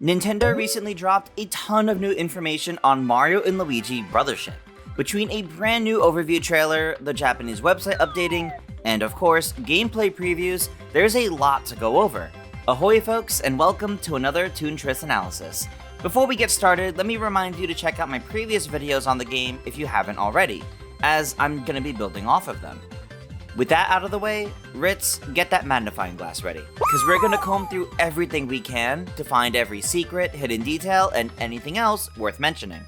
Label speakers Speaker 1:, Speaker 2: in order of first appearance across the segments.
Speaker 1: Nintendo recently dropped a ton of new information on Mario and Luigi Brothership. Between a brand new overview trailer, the Japanese website updating, and of course, gameplay previews, there's a lot to go over. Ahoy folks, and welcome to another Toon Tris analysis. Before we get started, let me remind you to check out my previous videos on the game if you haven't already, as I'm gonna be building off of them. With that out of the way, Ritz, get that magnifying glass ready, because we're gonna comb through everything we can to find every secret, hidden detail, and anything else worth mentioning.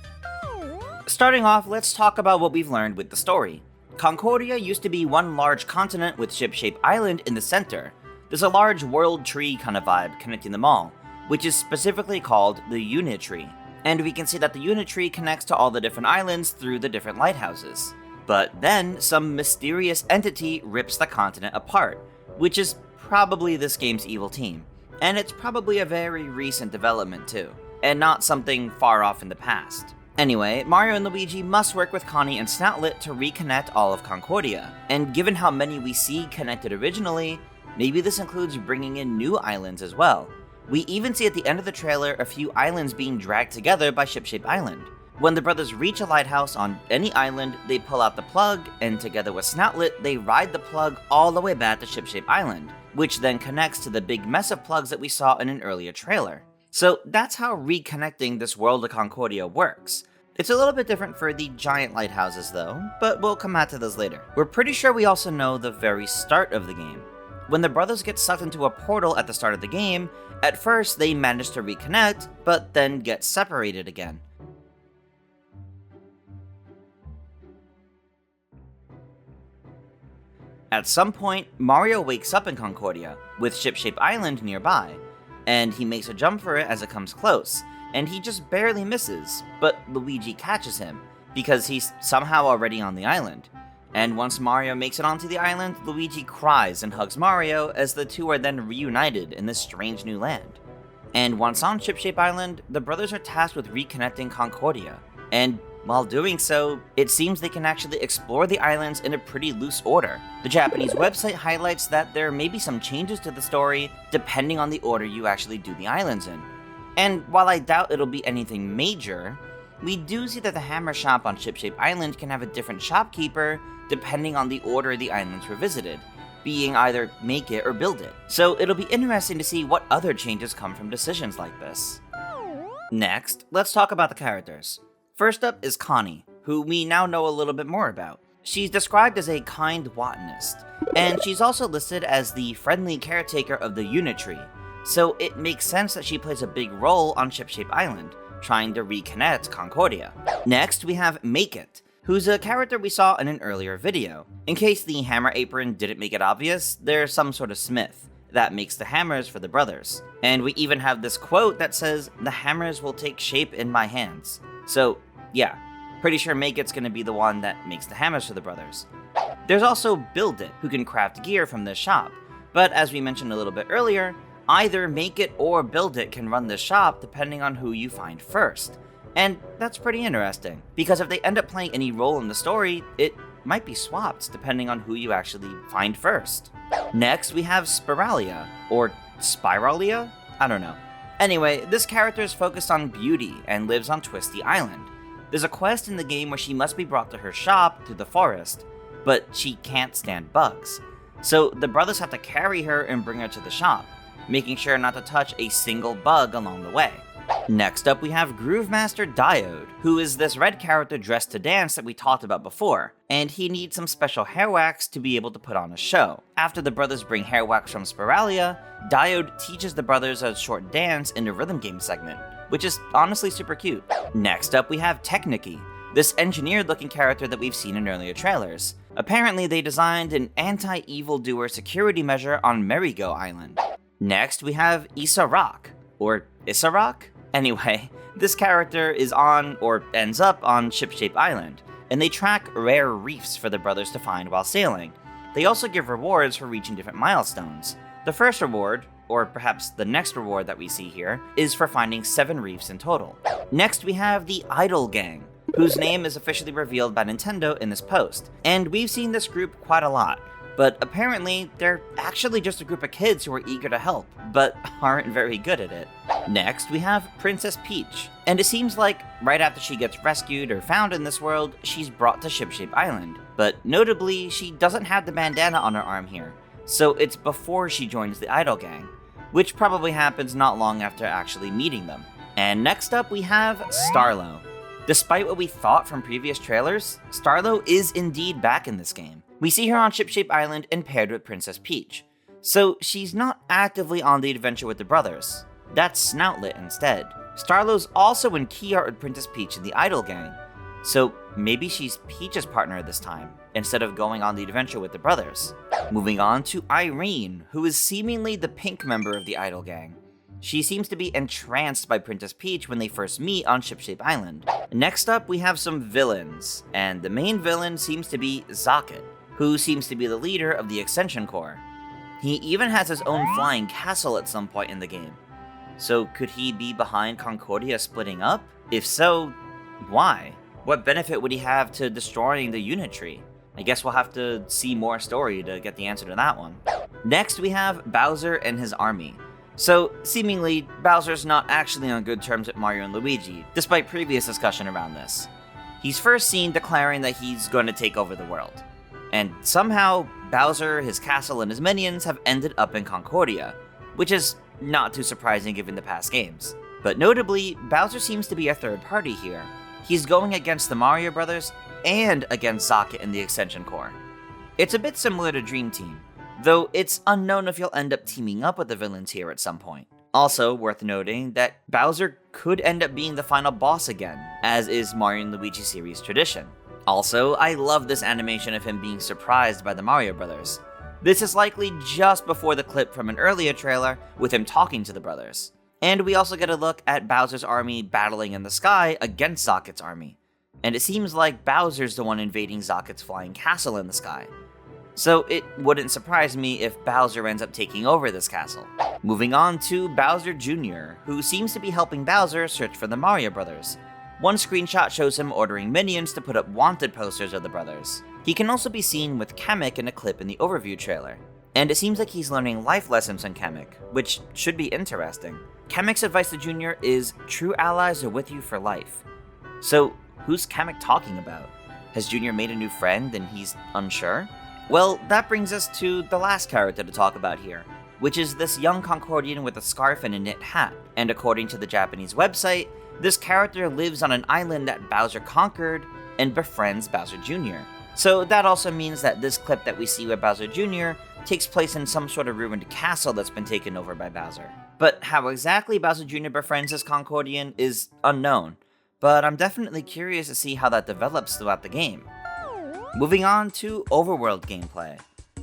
Speaker 1: Starting off, let's talk about what we've learned with the story. Concordia used to be one large continent with ship-shaped island in the center. There's a large world tree kind of vibe connecting them all, which is specifically called the Unit Tree. And we can see that the Unit Tree connects to all the different islands through the different lighthouses. But then, some mysterious entity rips the continent apart, which is probably this game's evil team. And it's probably a very recent development too, and not something far off in the past. Anyway, Mario and Luigi must work with Connie and Snoutlet to reconnect all of Concordia, and given how many we see connected originally, maybe this includes bringing in new islands as well. We even see at the end of the trailer a few islands being dragged together by Ship-Shape Island. When the brothers reach a lighthouse on any island, they pull out the plug, and together with Snoutlet, they ride the plug all the way back to Ship-Shape Island, which then connects to the big mess of plugs that we saw in an earlier trailer. So that's how reconnecting this world of Concordia works. It's a little bit different for the giant lighthouses though, but we'll come back to those later. We're pretty sure we also know the very start of the game. When the brothers get sucked into a portal at the start of the game, at first they manage to reconnect, but then get separated again. At some point, Mario wakes up in Concordia, with Ship-Shape Island nearby, and he makes a jump for it as it comes close, and he just barely misses, but Luigi catches him, because he's somehow already on the island. And once Mario makes it onto the island, Luigi cries and hugs Mario as the two are then reunited in this strange new land. And once on Ship-Shape Island, the brothers are tasked with reconnecting Concordia, and while doing so, it seems they can actually explore the islands in a pretty loose order. The Japanese website highlights that there may be some changes to the story depending on the order you actually do the islands in. And while I doubt it'll be anything major, we do see that the hammer shop on Ship-Shape Island can have a different shopkeeper depending on the order the islands were visited, being either make it or build it. So it'll be interesting to see what other changes come from decisions like this. Next, let's talk about the characters. First up is Connie, who we now know a little bit more about. She's described as a kind botanist, and she's also listed as the friendly caretaker of the Unit Tree, so it makes sense that she plays a big role on Ship-Shape Island, trying to reconnect Concordia. Next, we have Make It, who's a character we saw in an earlier video. In case the hammer apron didn't make it obvious, they're some sort of smith that makes the hammers for the brothers. And we even have this quote that says, "The hammers will take shape in my hands." So yeah, pretty sure Make It's gonna be the one that makes the hammers for the brothers. There's also Build It, who can craft gear from this shop, but as we mentioned a little bit earlier, either Make It or Build It can run this shop depending on who you find first. And that's pretty interesting, because if they end up playing any role in the story, it might be swapped depending on who you actually find first. Next, we have Spiralia, or Spiralia? I don't know. Anyway, this character is focused on beauty and lives on Twisty Island. There's a quest in the game where she must be brought to her shop through the forest, but she can't stand bugs. So the brothers have to carry her and bring her to the shop, making sure not to touch a single bug along the way. Next up we have Groove Master Diode, who is this red character dressed to dance that we talked about before, and he needs some special hair wax to be able to put on a show. After the brothers bring hair wax from Spiralia, Diode teaches the brothers a short dance in the rhythm game segment, which is honestly super cute. Next up we have Technicky, this engineered looking character that we've seen in earlier trailers. Apparently they designed an anti-evildoer security measure on Merry-Go Island. Next we have Issa Rock, or Issa Rock? Anyway, this character is on, or ends up on Ship-Shape Island, and they track rare reefs for the brothers to find while sailing. They also give rewards for reaching different milestones. The first reward, or perhaps the next reward that we see here, is for finding 7 reefs in total. Next we have the Idol Gang, whose name is officially revealed by Nintendo in this post, and we've seen this group quite a lot. but apparently they're actually just a group of kids who are eager to help, but aren't very good at it. Next, we have Princess Peach, and it seems like right after she gets rescued or found in this world, she's brought to Shipshape Island, but notably, she doesn't have the bandana on her arm here, so it's before she joins the Idol Gang, which probably happens not long after actually meeting them. And next up, we have Starlo. Despite what we thought from previous trailers, Starlo is indeed back in this game. We see her on Shipshape Island and paired with Princess Peach. So she's not actively on the adventure with the brothers. That's Snoutlet instead. Starlo's also in key art with Princess Peach in the Idol Gang. So maybe she's Peach's partner this time, instead of going on the adventure with the brothers. Moving on to Irene, who is seemingly the pink member of the Idol Gang. She seems to be entranced by Princess Peach when they first meet on Shipshape Island. Next up, we have some villains, and the main villain seems to be Zocket, who seems to be the leader of the Extension Corps. He even has his own flying castle at some point in the game. So could he be behind Concordia splitting up? If so, why? What benefit would he have to destroying the unit tree? I guess we'll have to see more story to get the answer to that one. Next, we have Bowser and his army. So, seemingly, Bowser's not actually on good terms with Mario and Luigi, despite previous discussion around this. He's first seen declaring that he's going to take over the world. And somehow, Bowser, his castle, and his minions have ended up in Concordia, which is not too surprising given the past games. But notably, Bowser seems to be a third party here. He's going against the Mario Brothers and against Zocket and the Extension Corps. It's a bit similar to Dream Team, though it's unknown if you'll end up teaming up with the villains here at some point. Also worth noting that Bowser could end up being the final boss again, as is Mario and Luigi series tradition. Also, I love this animation of him being surprised by the Mario Brothers. This is likely just before the clip from an earlier trailer with him talking to the brothers. And we also get a look at Bowser's army battling in the sky against Zocket's army. And it seems like Bowser's the one invading Zocket's flying castle in the sky. So it wouldn't surprise me if Bowser ends up taking over this castle. Moving on to Bowser Jr., who seems to be helping Bowser search for the Mario Brothers. One screenshot shows him ordering minions to put up wanted posters of the brothers. He can also be seen with Kamek in a clip in the overview trailer. And it seems like he's learning life lessons from Kamek, which should be interesting. Kamek's advice to Junior is, true allies are with you for life. So who's Kamek talking about? Has Junior made a new friend and he's unsure? Well, that brings us to the last character to talk about here, which is this young Concordian with a scarf and a knit hat. And according to the Japanese website, this character lives on an island that Bowser conquered and befriends Bowser Jr. So that also means that this clip that we see with Bowser Jr. takes place in some sort of ruined castle that's been taken over by Bowser. But how exactly Bowser Jr. befriends this Concordian is unknown, but I'm definitely curious to see how that develops throughout the game. Moving on to Overworld gameplay.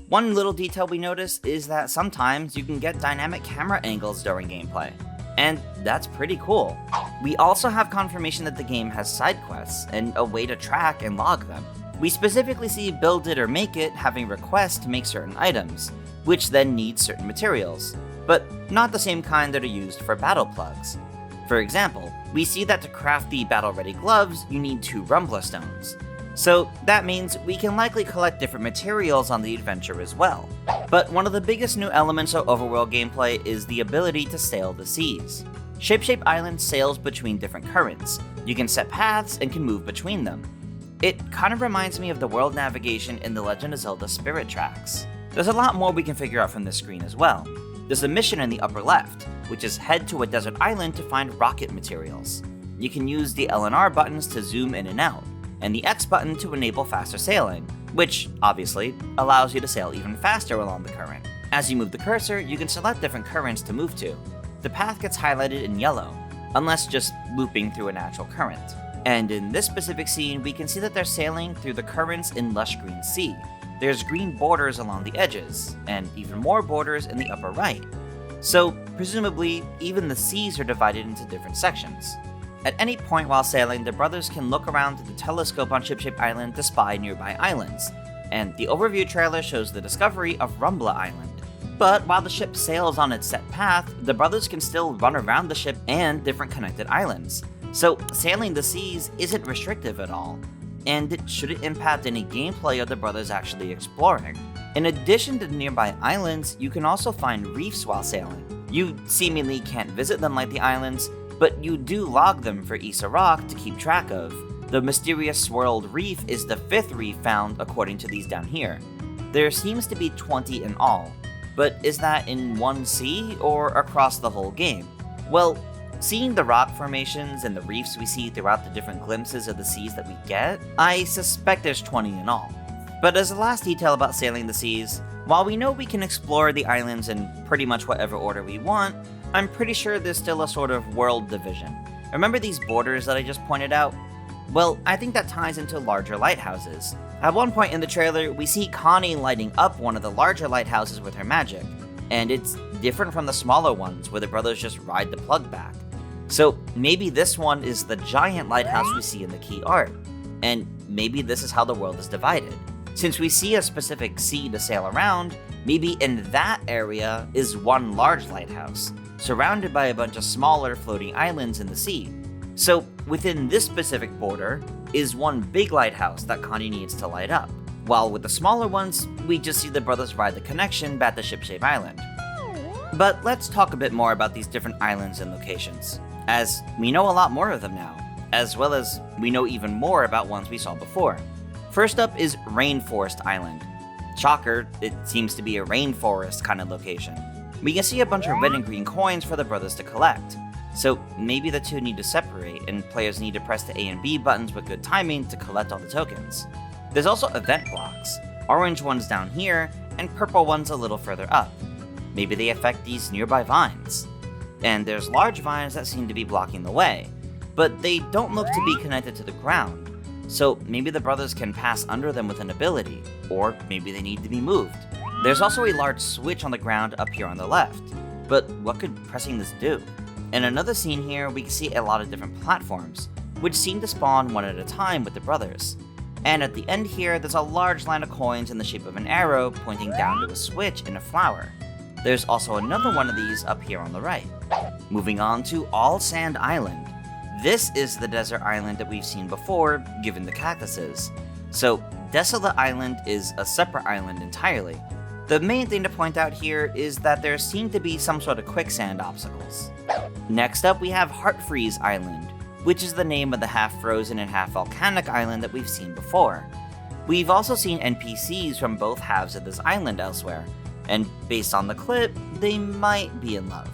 Speaker 1: One little detail we notice is that sometimes you can get dynamic camera angles during gameplay, and that's pretty cool. We also have confirmation that the game has side quests and a way to track and log them. We specifically see Build It or Make It having requests to make certain items, which then need certain materials, but not the same kind that are used for battle plugs. For example, we see that to craft the battle-ready gloves, you need 2 Rumbler Stones. So that means we can likely collect different materials on the adventure as well. But one of the biggest new elements of Overworld gameplay is the ability to sail the seas. Shipshape Island sails between different currents. You can set paths and can move between them. It kind of reminds me of the world navigation in The Legend of Zelda Spirit Tracks. There's a lot more we can figure out from this screen as well. There's a mission in the upper left, which is head to a desert island to find rocket materials. You can use the L and R buttons to zoom in and out, and the X button to enable faster sailing, which, obviously, allows you to sail even faster along the current. As you move the cursor, you can select different currents to move to. The path gets highlighted in yellow, unless just looping through a natural current. And in this specific scene, we can see that they're sailing through the currents in lush green sea. There's green borders along the edges, and even more borders in the upper right. So, presumably, even the seas are divided into different sections. At any point while sailing, the brothers can look around through the telescope on Shipshape Island to spy nearby islands, and the overview trailer shows the discovery of Rumbler Island. But while the ship sails on its set path, the brothers can still run around the ship and different connected islands. So sailing the seas isn't restrictive at all. and it shouldn't impact any gameplay of the brothers actually exploring. In addition to the nearby islands, you can also find reefs while sailing. You seemingly can't visit them like the islands, but you do log them for Issa Rock to keep track of. The mysterious swirled reef is the 5th reef found according to these down here. There seems to be 20 in all, but is that in one sea or across the whole game? Well, seeing the rock formations and the reefs we see throughout the different glimpses of the seas that we get, I suspect there's 20 in all. But as a last detail about sailing the seas, while we know we can explore the islands in pretty much whatever order we want, I'm pretty sure there's still a sort of world division. Remember these borders that I just pointed out? Well, I think that ties into larger lighthouses. At one point in the trailer, we see Connie lighting up one of the larger lighthouses with her magic, and it's different from the smaller ones where the brothers just ride the plug back. So maybe this one is the giant lighthouse we see in the key art, and maybe this is how the world is divided. Since we see a specific sea to sail around, maybe in that area is one large lighthouse, surrounded by a bunch of smaller floating islands in the sea. So within this specific border is one big lighthouse that Connie needs to light up, while with the smaller ones, we just see the brothers ride the connection back to Shipshape Island. But let's talk a bit more about these different islands and locations, as we know a lot more of them now, as well as we know even more about ones we saw before. First up is Rainforest Island. Shocker, it seems to be a rainforest kind of location. We can see a bunch of red and green coins for the brothers to collect, so maybe the two need to separate and players need to press the A and B buttons with good timing to collect all the tokens. There's also event blocks, orange ones down here and purple ones a little further up. Maybe they affect these nearby vines. And there's large vines that seem to be blocking the way, but they don't look to be connected to the ground. So maybe the brothers can pass under them with an ability, or maybe they need to be moved. There's also a large switch on the ground up here on the left, but what could pressing this do? In another scene here, we can see a lot of different platforms, which seem to spawn one at a time with the brothers. And at the end here, there's a large line of coins in the shape of an arrow pointing down to a switch in a flower. There's also another one of these up here on the right. Moving on to All Sand Island. This is the desert island that we've seen before, given the cactuses. So, Desolate Island is a separate island entirely. The main thing to point out here is that there seem to be some sort of quicksand obstacles. Next up, we have Heartfreeze Island, which is the name of the half-frozen and half-volcanic island that we've seen before. We've also seen NPCs from both halves of this island elsewhere, and based on the clip, they might be in love.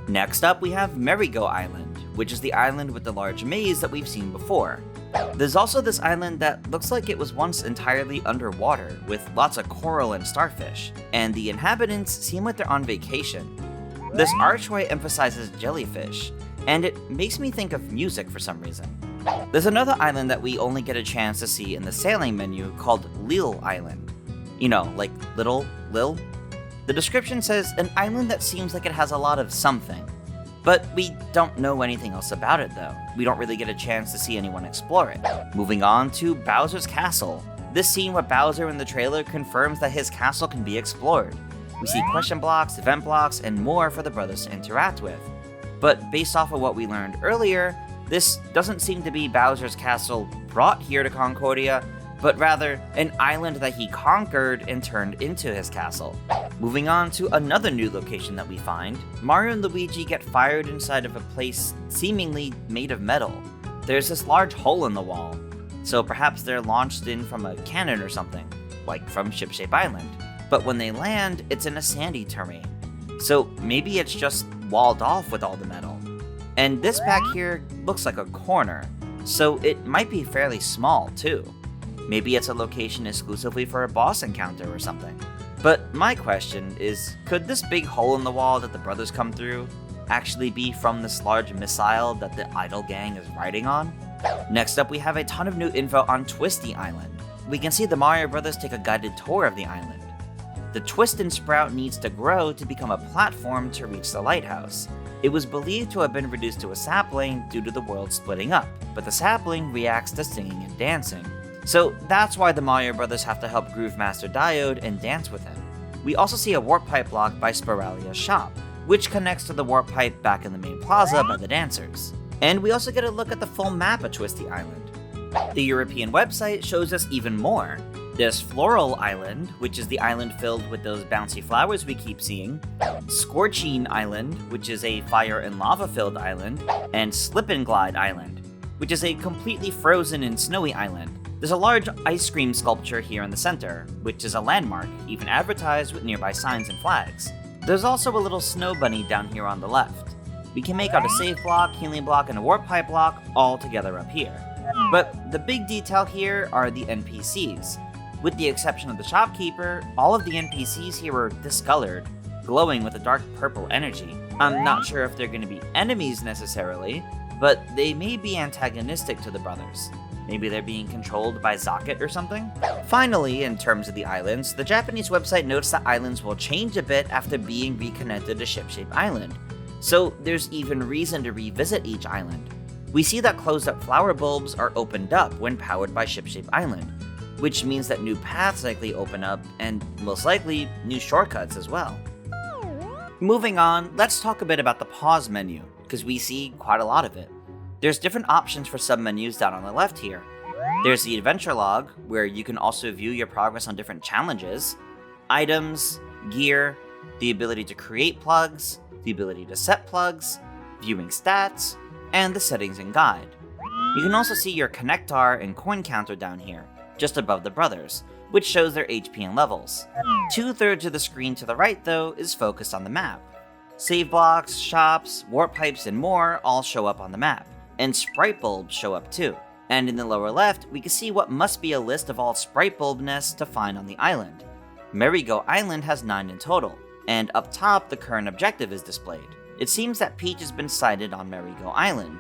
Speaker 1: Next up, we have Merry-Go Island, which is the island with the large maze that we've seen before. There's also this island that looks like it was once entirely underwater, with lots of coral and starfish, and the inhabitants seem like they're on vacation. This archway emphasizes jellyfish, and it makes me think of music for some reason. There's another island that we only get a chance to see in the sailing menu called Lil Island. You know, like Little, Lil? The description says an island that seems like it has a lot of something. But we don't know anything else about it though. We don't really get a chance to see anyone explore it. Moving on to Bowser's Castle. This scene with Bowser in the trailer confirms that his castle can be explored. We see question blocks, event blocks, and more for the brothers to interact with. But based off of what we learned earlier, this doesn't seem to be Bowser's castle brought here to Concordia, but rather an island that he conquered and turned into his castle. Moving on to another new location that we find, Mario and Luigi get fired inside of a place seemingly made of metal. There's this large hole in the wall, so perhaps they're launched in from a cannon or something, like from Shipshape Island. But when they land, it's in a sandy terrain, so maybe it's just walled off with all the metal. And this back here looks like a corner, so it might be fairly small too. Maybe it's a location exclusively for a boss encounter or something. But my question is, could this big hole in the wall that the brothers come through actually be from this large missile that the Idol Gang is riding on? Next up, we have a ton of new info on Twisty Island. We can see the Mario Brothers take a guided tour of the island. The Twist and Sprout needs to grow to become a platform to reach the lighthouse. It was believed to have been reduced to a sapling due to the world splitting up, but the sapling reacts to singing and dancing. So that's why the Mario Brothers have to help Groove Master Diode and dance with him. We also see a warp pipe block by Spiralia's shop, which connects to the warp pipe back in the main plaza by the dancers. And we also get a look at the full map of Twisty Island. The European website shows us even more. There's Floral Island, which is the island filled with those bouncy flowers we keep seeing, Scorching Island, which is a fire and lava filled island, and Slip and Glide Island, which is a completely frozen and snowy island. There's a large ice cream sculpture here in the center, which is a landmark, even advertised with nearby signs and flags. There's also a little snow bunny down here on the left. We can make out a save block, healing block, and a warp pipe block all together up here. But the big detail here are the NPCs. With the exception of the shopkeeper, all of the NPCs here are discolored, glowing with a dark purple energy. I'm not sure if they're going to be enemies necessarily, but they may be antagonistic to the brothers. Maybe they're being controlled by Zaket or something? Finally, in terms of the islands, the Japanese website notes that islands will change a bit after being reconnected to Shipshape Island, so there's even reason to revisit each island. We see that closed-up flower bulbs are opened up when powered by Shipshape Island, which means that new paths likely open up, and most likely, new shortcuts as well. Moving on, let's talk a bit about the pause menu, because we see quite a lot of it. There's different options for sub-menus down on the left here. There's the adventure log, where you can also view your progress on different challenges, items, gear, the ability to create plugs, the ability to set plugs, viewing stats, and the settings and guide. You can also see your connectar and coin counter down here, just above the brothers, which shows their HP and levels. 2/3 of the screen to the right, though, is focused on the map. Save blocks, shops, warp pipes, and more all show up on the map, and sprite bulbs show up too. And in the lower left, we can see what must be a list of all sprite bulb nests to find on the island. Merry-Go Island has 9 in total, and up top the current objective is displayed. It seems that Peach has been sighted on Merry-Go Island,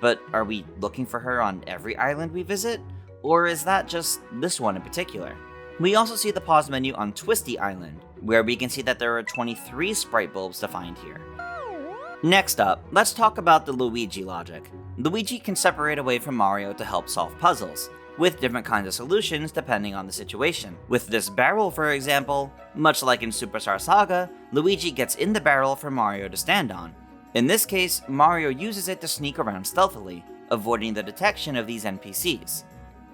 Speaker 1: but are we looking for her on every island we visit? Or is that just this one in particular? We also see the pause menu on Twisty Island, where we can see that there are 23 sprite bulbs to find here. Next up, let's talk about the Luigi logic. Luigi can separate away from Mario to help solve puzzles, with different kinds of solutions depending on the situation. With this barrel, for example, much like in Superstar Saga, Luigi gets in the barrel for Mario to stand on. In this case, Mario uses it to sneak around stealthily, avoiding the detection of these NPCs.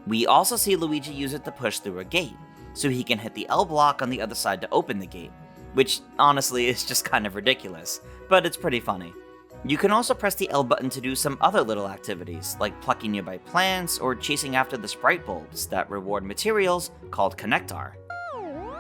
Speaker 1: We also see Luigi use it to push through a gate, so he can hit the L block on the other side to open the gate, which honestly is just kind of ridiculous, but it's pretty funny. You can also press the L button to do some other little activities, like plucking nearby plants or chasing after the sprite bulbs that reward materials called Connectar.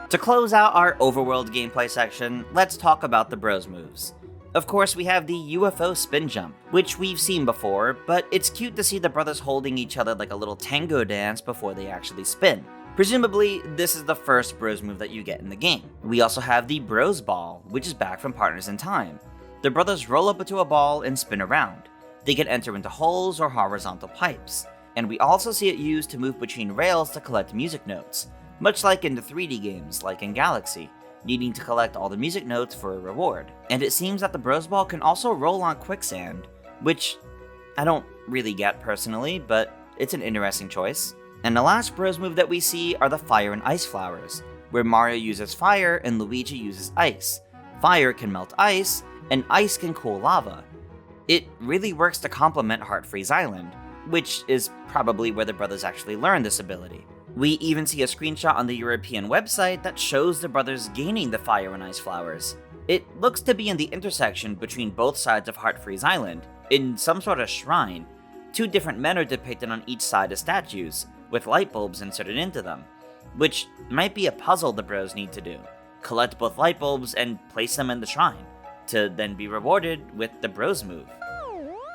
Speaker 1: To close out our Overworld gameplay section, let's talk about the bros moves. Of course, we have the UFO spin jump, which we've seen before, but it's cute to see the brothers holding each other like a little tango dance before they actually spin. Presumably, this is the first bros move that you get in the game. We also have the bros ball, which is back from Partners in Time. The brothers roll up into a ball and spin around. They can enter into holes or horizontal pipes. And we also see it used to move between rails to collect music notes, much like in the 3D games, like in Galaxy, needing to collect all the music notes for a reward. And it seems that the bros ball can also roll on quicksand, which I don't really get personally, but it's an interesting choice. And the last bros move that we see are the fire and ice flowers, where Mario uses fire and Luigi uses ice. Fire can melt ice, and ice can cool lava. It really works to complement Heart Freeze Island, which is probably where the brothers actually learned this ability. We even see a screenshot on the European website that shows the brothers gaining the fire and ice flowers. It looks to be in the intersection between both sides of Heart Freeze Island, in some sort of shrine. 2 different men are depicted on each side as statues, with light bulbs inserted into them, which might be a puzzle the bros need to do. Collect both light bulbs and place them in the shrine, to then be rewarded with the bros move.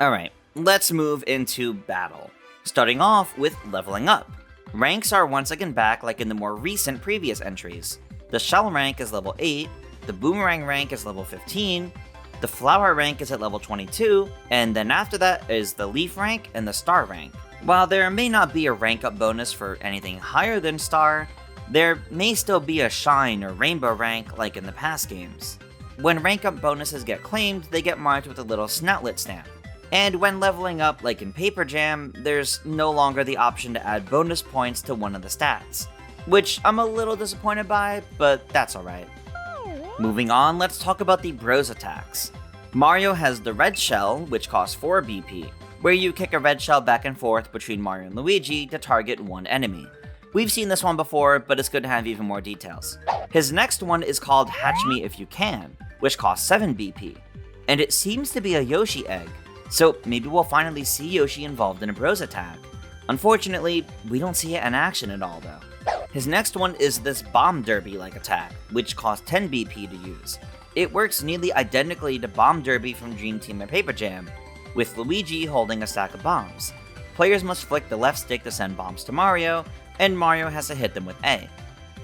Speaker 1: Alright, let's move into battle. Starting off with leveling up. Ranks are once again back like in the more recent previous entries. The shell rank is level 8, the boomerang rank is level 15, the flower rank is at level 22, and then after that is the leaf rank and the star rank. While there may not be a rank up bonus for anything higher than star, there may still be a shine or rainbow rank like in the past games. When rank up bonuses get claimed, they get marked with a little snoutlet stamp. And when leveling up like in Paper Jam, there's no longer the option to add bonus points to one of the stats, which I'm a little disappointed by, but that's alright. Moving on, let's talk about the bros attacks. Mario has the red shell, which costs 4 BP. where you kick a red shell back and forth between Mario and Luigi to target one enemy. We've seen this one before, but it's good to have even more details. His next one is called Hatch Me If You Can, which costs 7 BP, and it seems to be a Yoshi egg, so maybe we'll finally see Yoshi involved in a Bros attack. Unfortunately, we don't see it in action at all though. His next one is this Bomb Derby-like attack, which costs 10 BP to use. It works nearly identically to Bomb Derby from Dream Team and Paper Jam, with Luigi holding a stack of bombs. Players must flick the left stick to send bombs to Mario, and Mario has to hit them with A.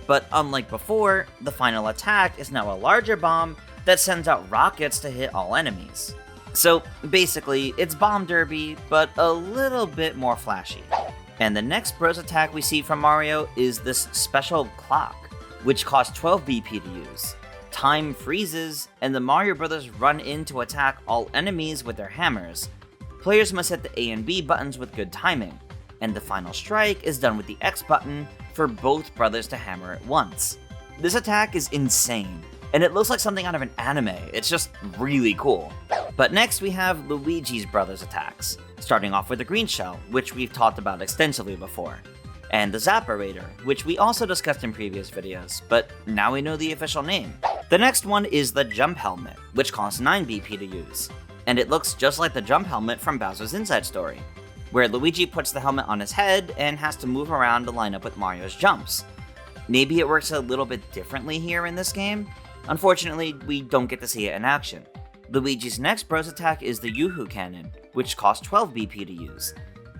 Speaker 1: But unlike before, the final attack is now a larger bomb that sends out rockets to hit all enemies. So basically, it's Bomb Derby, but a little bit more flashy. And the next Bros attack we see from Mario is this special clock, which costs 12 BP to use. Time freezes, and the Mario Brothers run in to attack all enemies with their hammers. Players must hit the A and B buttons with good timing, and the final strike is done with the X button for both brothers to hammer at once. This attack is insane, and it looks like something out of an anime. It's just really cool. But next we have Luigi's Brothers attacks, starting off with the green shell, which we've talked about extensively before, and the Zapparator, which we also discussed in previous videos, but now we know the official name. The next one is the Jump Helmet, which costs 9 BP to use, and it looks just like the Jump Helmet from Bowser's Inside Story, where Luigi puts the helmet on his head and has to move around to line up with Mario's jumps. Maybe it works a little bit differently here in this game. Unfortunately, we don't get to see it in action. Luigi's next Bros attack is the Yoo-Hoo Cannon, which costs 12 BP to use,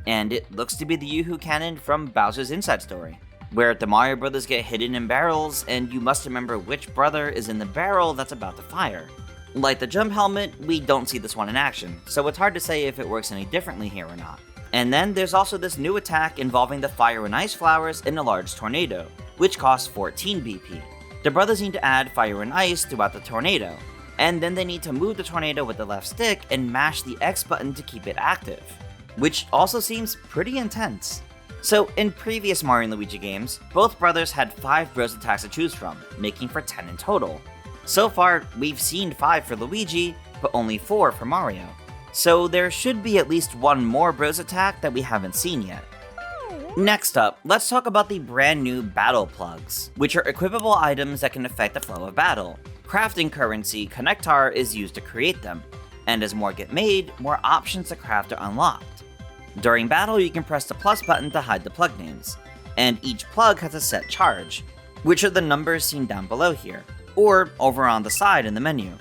Speaker 1: and it looks to be the Yoo-Hoo Cannon from Bowser's Inside Story, where the Mario Brothers get hidden in barrels and you must remember which brother is in the barrel that's about to fire. Like the Jump Helmet, we don't see this one in action, so it's hard to say if it works any differently here or not. And then there's also this new attack involving the Fire and Ice Flowers in a large tornado, which costs 14 BP. The brothers need to add Fire and Ice throughout the tornado, and then they need to move the tornado with the left stick and mash the X button to keep it active, which also seems pretty intense. So in previous Mario and Luigi games, both brothers had 5 Bros attacks to choose from, making for 10 in total. So far, we've seen 5 for Luigi, but only 4 for Mario. So there should be at least one more Bros attack that we haven't seen yet. Next up, let's talk about the brand new Battle Plugs, which are equipable items that can affect the flow of battle. Crafting currency, Connectar, is used to create them, and as more get made, more options to craft are unlocked. During battle, you can press the plus button to hide the plug names, and each plug has a set charge, which are the numbers seen down below here, or over on the side in the menu.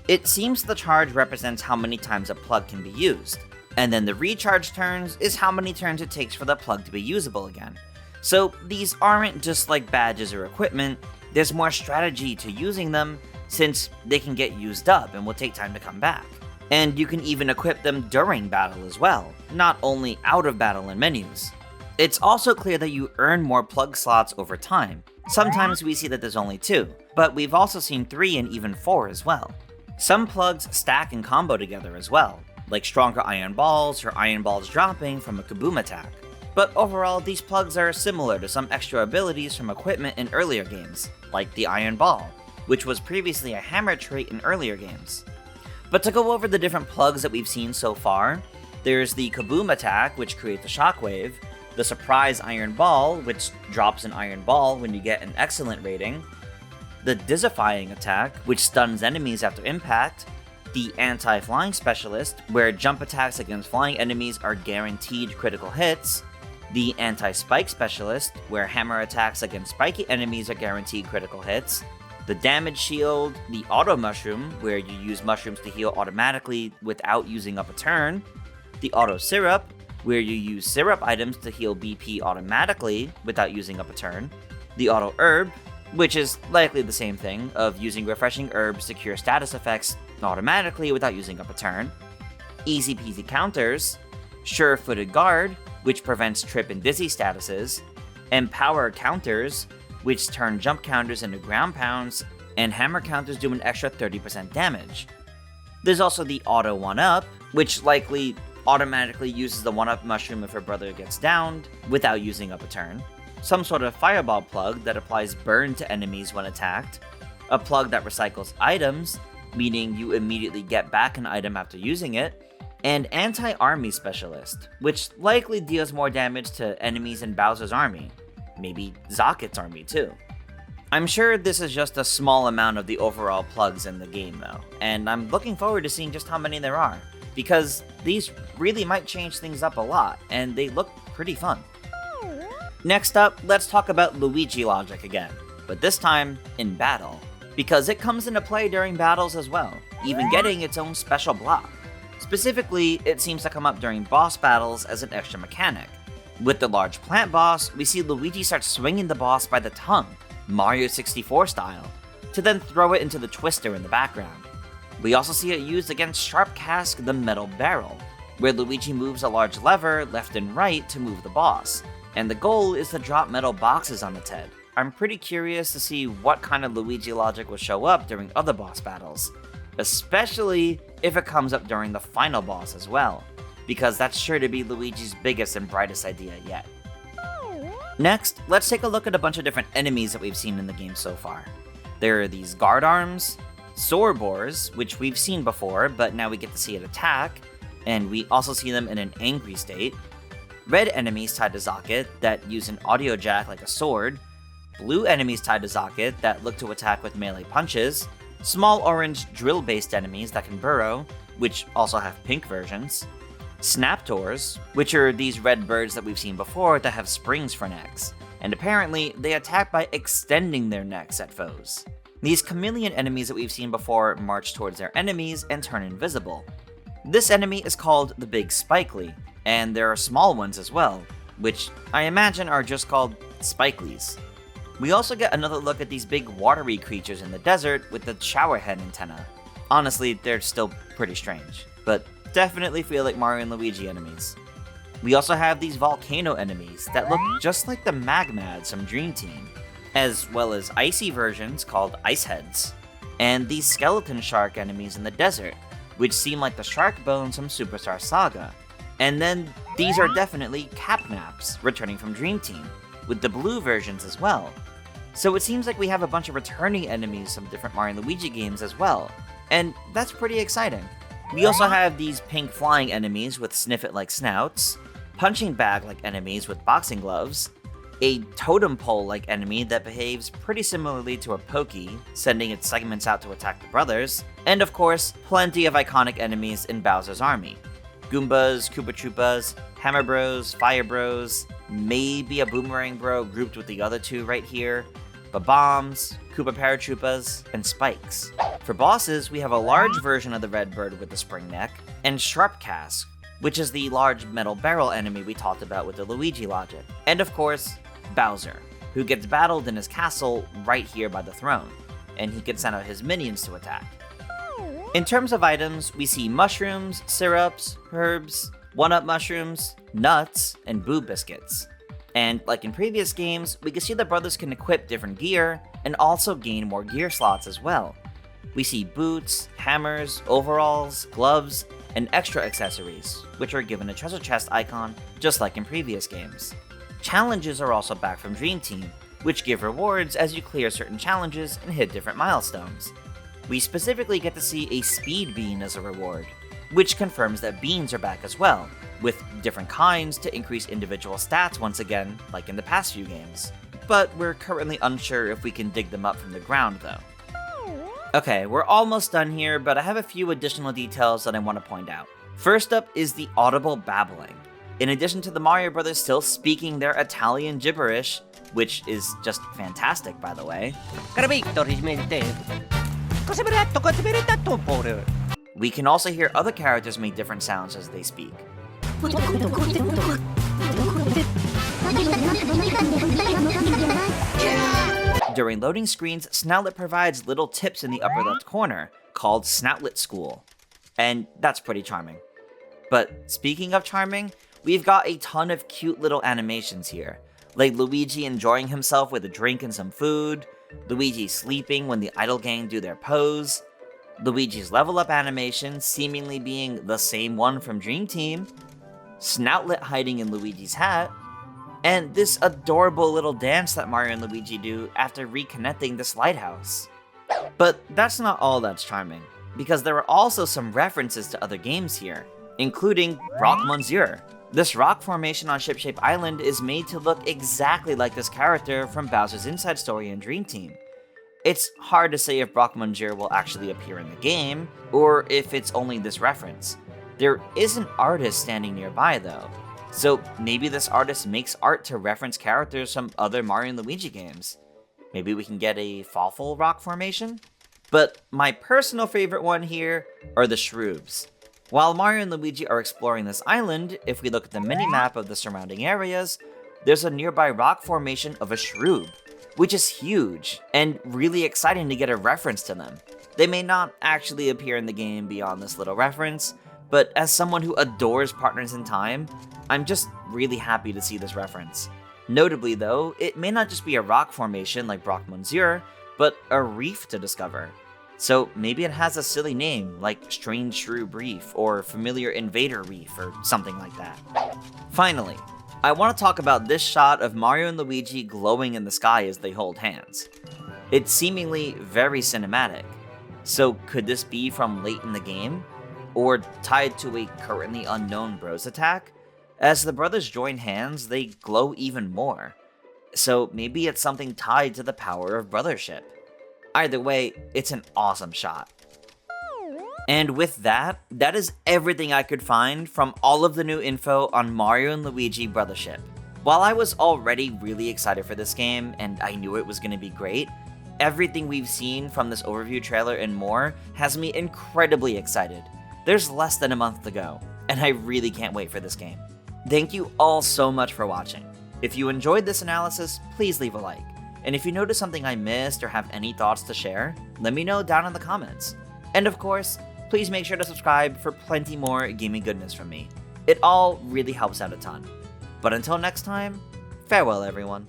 Speaker 1: It seems the charge represents how many times a plug can be used, and then the recharge turns is how many turns it takes for the plug to be usable again. So these aren't just like badges or equipment, there's more strategy to using them, since they can get used up and will take time to come back. And you can even equip them during battle as well, not only out of battle in menus. It's also clear that you earn more plug slots over time. Sometimes we see that there's only 2, but we've also seen 3 and even 4 as well. Some plugs stack and combo together as well, like stronger iron balls or iron balls dropping from a kaboom attack. But overall, these plugs are similar to some extra abilities from equipment in earlier games, like the iron ball, which was previously a hammer trait in earlier games. But to go over the different plugs that we've seen so far, there's the Kaboom attack, which creates a shockwave, the Surprise Iron Ball, which drops an iron ball when you get an excellent rating, the Dizzifying attack, which stuns enemies after impact, the Anti-Flying Specialist, where jump attacks against flying enemies are guaranteed critical hits, the Anti-Spike Specialist, where hammer attacks against spiky enemies are guaranteed critical hits, the Damage Shield, the Auto Mushroom, where you use mushrooms to heal automatically without using up a turn, the Auto Syrup, where you use syrup items to heal BP automatically without using up a turn, the Auto Herb, which is likely the same thing, of using refreshing herbs to cure status effects automatically without using up a turn, Easy Peasy Counters, Sure-Footed Guard, which prevents trip and dizzy statuses, and Power Counters, which turn jump counters into ground pounds, and hammer counters do an extra 30% damage. There's also the Auto 1-Up, which likely automatically uses the 1-Up mushroom if her brother gets downed without using up a turn, some sort of fireball plug that applies burn to enemies when attacked, a plug that recycles items, meaning you immediately get back an item after using it, and Anti-Army Specialist, which likely deals more damage to enemies in Bowser's army. Maybe Zocket's army too. I'm sure this is just a small amount of the overall plugs in the game though, and I'm looking forward to seeing just how many there are, because these really might change things up a lot, and they look pretty fun. Next up, let's talk about Luigi Logic again, but this time in battle, because it comes into play during battles as well, even getting its own special block. Specifically, it seems to come up during boss battles as an extra mechanic. With the large plant boss, we see Luigi start swinging the boss by the tongue, Mario 64 style, to then throw it into the twister in the background. We also see it used against Sharp Cask the Metal Barrel, where Luigi moves a large lever left and right to move the boss, and the goal is to drop metal boxes on its head. I'm pretty curious to see what kind of Luigi Logic will show up during other boss battles, especially if it comes up during the final boss as well, because that's sure to be Luigi's biggest and brightest idea yet. Next, let's take a look at a bunch of different enemies that we've seen in the game so far. There are these guard arms, Sorobors, which we've seen before, but now we get to see it attack, and we also see them in an angry state. Red enemies tied to Zocket that use an audio jack like a sword, blue enemies tied to Zocket that look to attack with melee punches, small orange drill-based enemies that can burrow, which also have pink versions, Snaptors, which are these red birds that we've seen before that have springs for necks, and apparently they attack by extending their necks at foes. These chameleon enemies that we've seen before march towards their enemies and turn invisible. This enemy is called the Big Spikely, and there are small ones as well, which I imagine are just called Spikelies. We also get another look at these big watery creatures in the desert with the showerhead antenna. Honestly, they're still pretty strange, but definitely feel like Mario and Luigi enemies. We also have these volcano enemies that look just like the Magmads from Dream Team, as well as icy versions called Ice Heads, and these skeleton shark enemies in the desert, which seem like the shark bones from Superstar Saga. And then these are definitely Capnaps, returning from Dream Team, with the blue versions as well. So it seems like we have a bunch of returning enemies from different Mario and Luigi games as well, and that's pretty exciting. We also have these pink flying enemies with sniffet-like snouts, punching bag-like enemies with boxing gloves, a totem pole-like enemy that behaves pretty similarly to a Pokey, sending its segments out to attack the brothers, and of course, plenty of iconic enemies in Bowser's army. Goombas, Koopa Troopas, Hammer Bros, Fire Bros, maybe a Boomerang Bro grouped with the other two right here, Bombs, Koopa Paratroopas, and Spikes. For bosses, we have a large version of the red bird with the spring neck, and Sharp Cask, which is the large metal barrel enemy we talked about with the Luigi Logic. And of course, Bowser, who gets battled in his castle right here by the throne, and he can send out his minions to attack. In terms of items, we see mushrooms, syrups, herbs, one-up mushrooms, nuts, and boo biscuits. And like in previous games, we can see the brothers can equip different gear, and also gain more gear slots as well. We see boots, hammers, overalls, gloves, and extra accessories, which are given a treasure chest icon, just like in previous games. Challenges are also back from Dream Team, which give rewards as you clear certain challenges and hit different milestones. We specifically get to see a speed bean as a reward, which confirms that beans are back as well, with different kinds to increase individual stats once again, like in the past few games. But we're currently unsure if we can dig them up from the ground though. Okay, we're almost done here, but I have a few additional details that I want to point out. First up is the audible babbling. In addition to the Mario Brothers still speaking their Italian gibberish, which is just fantastic by the way, we can also hear other characters make different sounds as they speak. During loading screens, Snoutlet provides little tips in the upper left corner, called Snoutlet School. And that's pretty charming. But speaking of charming, we've got a ton of cute little animations here, like Luigi enjoying himself with a drink and some food, Luigi sleeping when the Idol Gang do their pose, Luigi's level up animation seemingly being the same one from Dream Team, Snoutlet hiding in Luigi's hat, and this adorable little dance that Mario and Luigi do after reconnecting this lighthouse. But that's not all that's charming, because there are also some references to other games here, including Rock Monsieur. This rock formation on Shipshape Island is made to look exactly like this character from Bowser's Inside Story and Dream Team. It's hard to say if Brock Monsieur will actually appear in the game, or if it's only this reference. There is an artist standing nearby though, so maybe this artist makes art to reference characters from other Mario and Luigi games. Maybe we can get a Fawful rock formation? But my personal favorite one here are the Shroobs. While Mario and Luigi are exploring this island, if we look at the mini-map of the surrounding areas, there's a nearby rock formation of a Shroob, which is huge, and really exciting to get a reference to them. They may not actually appear in the game beyond this little reference, but as someone who adores Partners in Time, I'm just really happy to see this reference. Notably though, it may not just be a rock formation like Brock Monsieur, but a reef to discover. So maybe it has a silly name like Strange Shroob Reef or Familiar Invader Reef or something like that. Finally, I want to talk about this shot of Mario and Luigi glowing in the sky as they hold hands. It's seemingly very cinematic. So could this be from late in the game? Or tied to a currently unknown Bros attack? As the brothers join hands, they glow even more. So maybe it's something tied to the power of brothership. Either way, it's an awesome shot. And with that, that is everything I could find from all of the new info on Mario and Luigi Brothership. While I was already really excited for this game, and I knew it was going to be great, everything we've seen from this overview trailer and more has me incredibly excited. There's less than a month to go, and I really can't wait for this game. Thank you all so much for watching. If you enjoyed this analysis, please leave a like. And if you notice something I missed or have any thoughts to share, let me know down in the comments. And of course, please make sure to subscribe for plenty more gaming goodness from me. It all really helps out a ton. But until next time, farewell everyone.